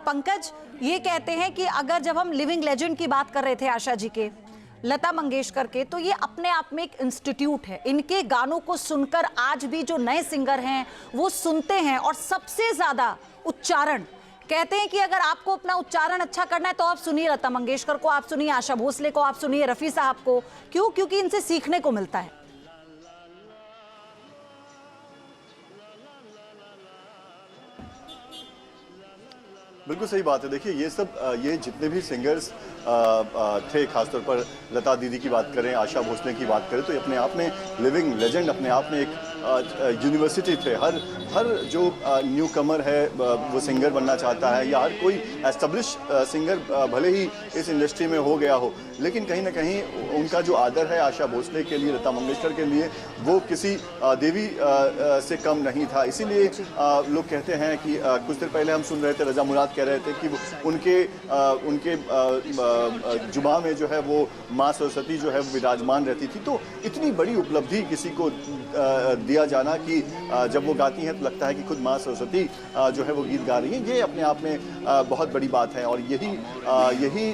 पंकज ये कहते हैं कि अगर जब हम लिविंग लेजेंड की बात कर रहे थे आशा जी के, लता मंगेशकर के, तो ये अपने आप में एक इंस्टीट्यूट है। इनके गानों को सुनकर आज भी जो नए सिंगर हैं वो सुनते हैं, और सबसे ज्यादा उच्चारण कहते हैं कि अगर आपको अपना उच्चारण अच्छा करना है तो आप सुनिए लता मंगेशकर को, आप सुनिए आशा भोसले को, आप सुनिए रफी साहब को। क्यों? क्योंकि इनसे सीखने को मिलता है। बिल्कुल सही बात है। देखिए ये जितने भी सिंगर्स थे, खासतौर पर लता दीदी की बात करें, आशा भोसले की बात करें, तो ये अपने आप में लिविंग लेजेंड, अपने आप में एक यूनिवर्सिटी थे। हर जो न्यू कमर है वो सिंगर बनना चाहता है, या हर कोई एस्टेब्लिश सिंगर भले ही इस इंडस्ट्री में हो गया हो, लेकिन कहीं ना कहीं उनका जो आदर है आशा भोसले के लिए, लता मंगेशकर के लिए, वो किसी देवी से कम नहीं था। इसीलिए लोग कहते हैं कि कुछ देर पहले हम सुन रहे थे, रजा मुराद कह रहे थे कि उनके जुबा में जो है वो माँ सरस्वती जो है वो विराजमान रहती थी। तो इतनी बड़ी उपलब्धि किसी को दिया जाना कि जब वो गाती हैं तो लगता है कि खुद माँ सरस्वती जो है वो गीत गा रही हैं, ये अपने आप में बहुत बड़ी बात है। और यही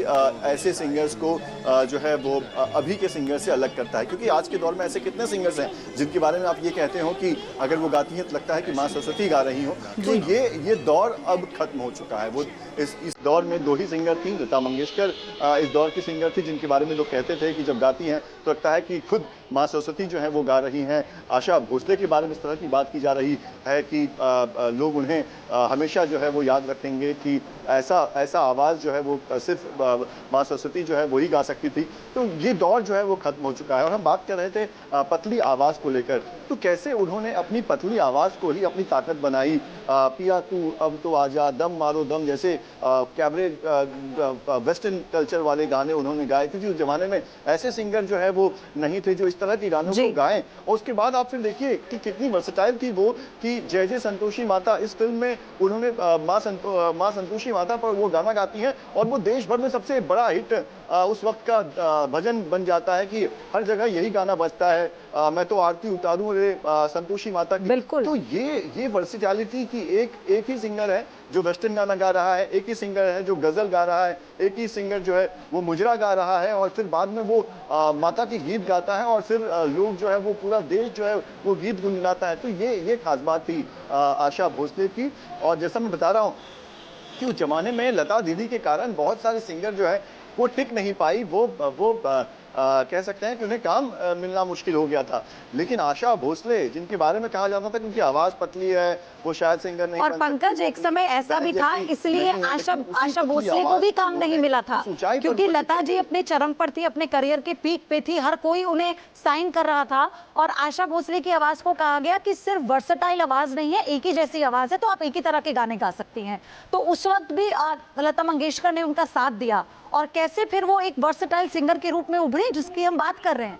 ऐसे सिंगर्स को जो है वो अभी के सिंगर से अलग करता है, क्योंकि आज के दौर में ऐसे कितने सिंगर्स हैं जिनके बारे में आप ये कहते हो कि अगर वो गाती हैं तो लगता है कि माँ सरस्वती गा रही हो। तो ये दौर अब खत्म हो चुका है। वो इस दौर में दो ही सिंगर थी, लता मंगेशकर इस दौर की सिंगर थी जिनके बारे में लोग कहते थे कि जब गाती हैं तो लगता है कि खुद माँ सरस्वती जो है वो गा रही हैं। आशा भोसले के बारे में इस तरह की बात की जा रही है कि लोग उन्हें हमेशा जो है वो याद रखेंगे कि ऐसा आवाज़ जो है वो सिर्फ माँ सरस्वती जो है वही गा सकती थी। तो ये दौर जो है वो खत्म हो चुका है। और हम बात कर रहे थे पतली आवाज़ को लेकर, तो कैसे उन्होंने अपनी पतली आवाज़ को ही अपनी ताकत बनाई। पिया तू अब तो आजा, दम मारो दम जैसे कैबरे वेस्टर्न कल्चर वाले गाने उन्होंने गाए, क्योंकि उस जमाने में ऐसे सिंगर जो है वो नहीं थे जो इस तरह के गानों को गाएं। और उसके बाद आप फिर देखिए कि कितनी वर्सेटाइल थी वो, कि जय जय संतोषी माता इस फिल्म में उन्होंने माँ संतोषी माता पर वो गाना गाती हैं, और वो देश भर में सबसे बड़ा हिट उस वक्त का भजन बन जाता है कि हर जगह यही गाना बजता है, मैं तो आरती उतारूं रे संतोषी माता की। तो ये वर्सेटैलिटी की एक ही सिंगर है जो वेस्टर्न गाना गा रहा है, एक ही सिंगर है जो गजल गा रहा है, एक ही सिंगर जो है वो मुजरा गा रहा है, और फिर बाद में वो माता के गीत गाता है, और फिर लोग जो है वो पूरा देश जो है वो गीत गुनगुनाता है। तो ये खास बात थी आशा भोसले की। और जैसा मैं बता रहा हूँ कि उस जमाने में लता दीदी के कारण बहुत सारे सिंगर जो है वो टिक नहीं पाई, वो कह सकते हैं कि उन्हें काम मिलना मुश्किल हो गया था। लेकिन आशा भोसले, जिनके बारे में कहा जाता था कि उनकी आवाज़ पतली है, वो शायद सिंगर नहीं। और पंकज एक समय ऐसा भी था, इसलिए आशा भोसले को भी काम नहीं मिला था, क्योंकि लता जी अपने चरम पर थी, अपने करियर के पीक पे थी, हर कोई उन्हें साइन कर रहा था। और आशा भोसले की आवाज को कहा गया कि सिर्फ वर्सेटाइल आवाज नहीं है, एक ही जैसी आवाज है, तो आप एक ही तरह के गाने गा सकती हैं। तो उस वक्त भी लता मंगेशकर ने उनका साथ दिया, और कैसे फिर वो एक वर्सेटाइल सिंगर के रूप में उभरे जिसकी हम बात कर रहे हैं।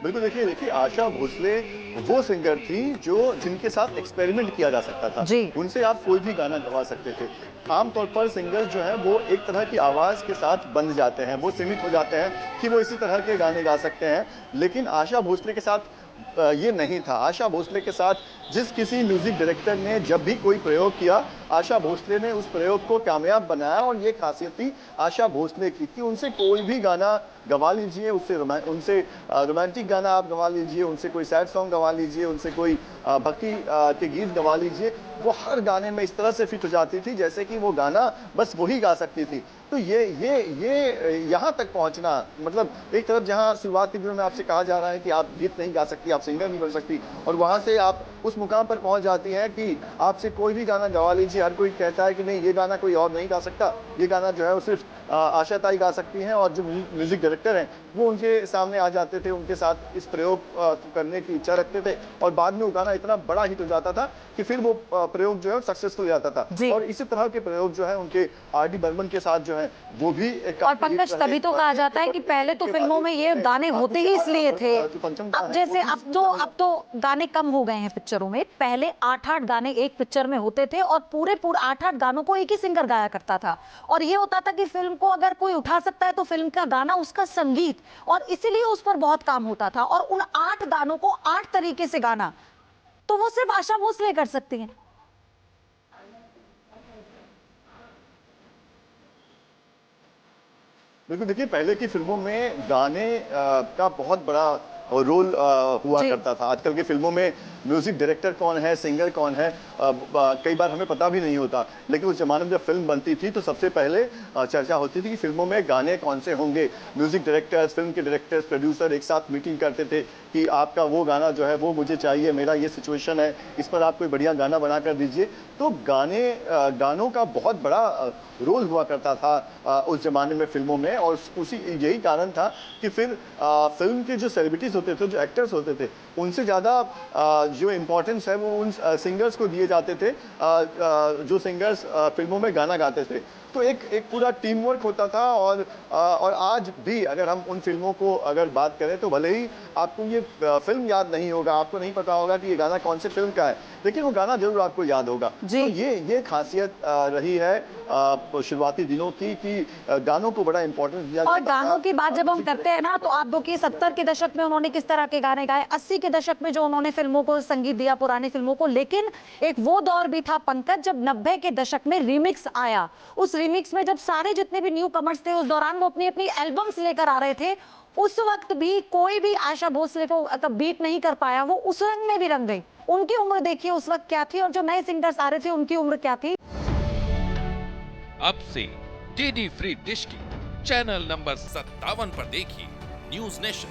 बिल्कुल, देखिए आशा भोसले वो सिंगर थी जिनके साथ एक्सपेरिमेंट किया जा सकता था। उनसे आप कोई भी गाना गवा सकते थे। आमतौर पर सिंगर जो है वो एक तरह की आवाज़ के साथ बंध जाते हैं, वो सीमित हो जाते हैं कि वो इसी तरह के गाने गा सकते हैं। लेकिन आशा भोसले के साथ ये नहीं था। आशा भोसले के साथ जिस किसी म्यूजिक डायरेक्टर ने जब भी कोई प्रयोग किया, आशा भोसले ने उस प्रयोग को कामयाब बनाया। और ये खासियत थी आशा भोसले की कि उनसे कोई भी गाना गवा लीजिए, उनसे रोमांटिक गाना आप गवा लीजिए, उनसे कोई सैड सॉन्ग गवा लीजिए, उनसे कोई भक्ति के गीत गवा लीजिए, वो हर गाने में इस तरह से फिट हो जाती थी जैसे कि वो गाना बस वही गा सकती थी। तो ये यहाँ तक पहुँचना, मतलब एक तरफ जहाँ शुरुआती दिनों में आपसे कहा जा रहा है कि आप गीत नहीं गा सकती, आप सिंगर नहीं बन सकती, और वहाँ से आप उस मुकाम पर पहुँच जाती हैं कि आपसे कोई भी गाना गवा लीजिए, हर कोई कहता है कि नहीं ये गाना कोई और नहीं गा सकता, ये गाना जो है वो सिर्फ आशा ताई गा सकती हैं। और जो म्यूजिक डायरेक्टर हैं वो उनके सामने आ जाते थे, उनके साथ इस प्रयोग करने की इच्छा रखते थे, और बाद में वो गाना इतना बड़ा हिट हो जाता था कि फिर वो प्रयोग जो है सक्सेसफुल हो जाता था। और इसी तरह के प्रयोग जो है उनके आर डी बर्मन के साथ जो है वो भी और पंकज तभी तो कहा जाता है कि पहले तो फिल्मों में ये गाने होते ही इसलिए थे। अब जैसे अब तो गाने कम हो गए हैं पिक्चरों में, पहले 8-8 गाने एक पिक्चर में होते थे, और पूरे 8-8 गानों को एक ही सिंगर गाया करता था। और ये होता था कि फिल्म को अगर कोई उठा सकता है तो फिल्म का गाना, उसका संगीत और इसीलिए उस पर बहुत काम होता था। और उन 8 गानों को 8 तरीके से गाना, तो वो सिर्फ आशा भोसले कर सकती हैं। बिल्कुल, देखिए पहले की फिल्मों में गाने का बहुत बड़ा रोल हुआ जी। करता था। आजकल की फिल्मों में म्यूजिक डायरेक्टर कौन है, सिंगर कौन है, कई बार हमें पता भी नहीं होता। लेकिन उस ज़माने में जब फिल्म बनती थी तो सबसे पहले चर्चा होती थी कि फिल्मों में गाने कौन से होंगे। म्यूजिक डायरेक्टर्स, फिल्म के डायरेक्टर्स, प्रोड्यूसर एक साथ मीटिंग करते थे कि आपका वो गाना जो है वो मुझे चाहिए, मेरा ये सिचुएशन है, इस पर आप कोई बढ़िया गाना बना कर दीजिए। तो गानों का बहुत बड़ा रोल हुआ करता था उस ज़माने में फिल्मों में। और उसी यही कारण था कि फिर फिल्म के जो सेलिब्रिटीज़ होते थे, जो एक्टर्स होते थे, उनसे ज़्यादा जो इम्पोर्टेंस है वो उन सिंगर्स को दिए जाते थे जो सिंगर्स फिल्मों में गाना गाते थे। तो एक पूरा टीम वर्क होता था। और आज भी अगर हम उन फिल्मों को अगर बात करें तो भले ही आपको ये फिल्म याद नहीं होगा, आपको नहीं पता होगा कि ये गाना कौन से फिल्म का है, लेकिन वो गाना जरूर आपको याद होगा। जी। तो ये खासियत रही है शुरुआती दिनों की कि गानों को बड़ा इम्पोर्टेंस दिया और जाता था। गानों की बात जब हम करते हैं ना, तो आप देखिए 70 के दशक में उन्होंने किस तरह के गाने गाए, 80 के दशक में जो उन्होंने फिल्मों को संगीत दिया, पुरानी फिल्मों को। लेकिन एक वो दौर भी था पंकज, जब 90 के दशक में रीमिक्स आया। उस रीमिक्स में जब सारे जितने भी न्यू कमर्स थे, उस दौरान वो अपनी अपनी एल्बम्स लेकर आ रहे थे। उस वक्त भी कोई भी आशा भोसले को बीट नहीं कर पाया। वो उस रंग में भी रंग गई। उनकी उम्र देखिए उस वक्त क्या थी, और जो नए सिंगर्स आ रहे थे उनकी उम्र क्या थी। अब से डीडी फ्री डिश की चैनल नंबर 57 पर देखिए न्यूज नेशन।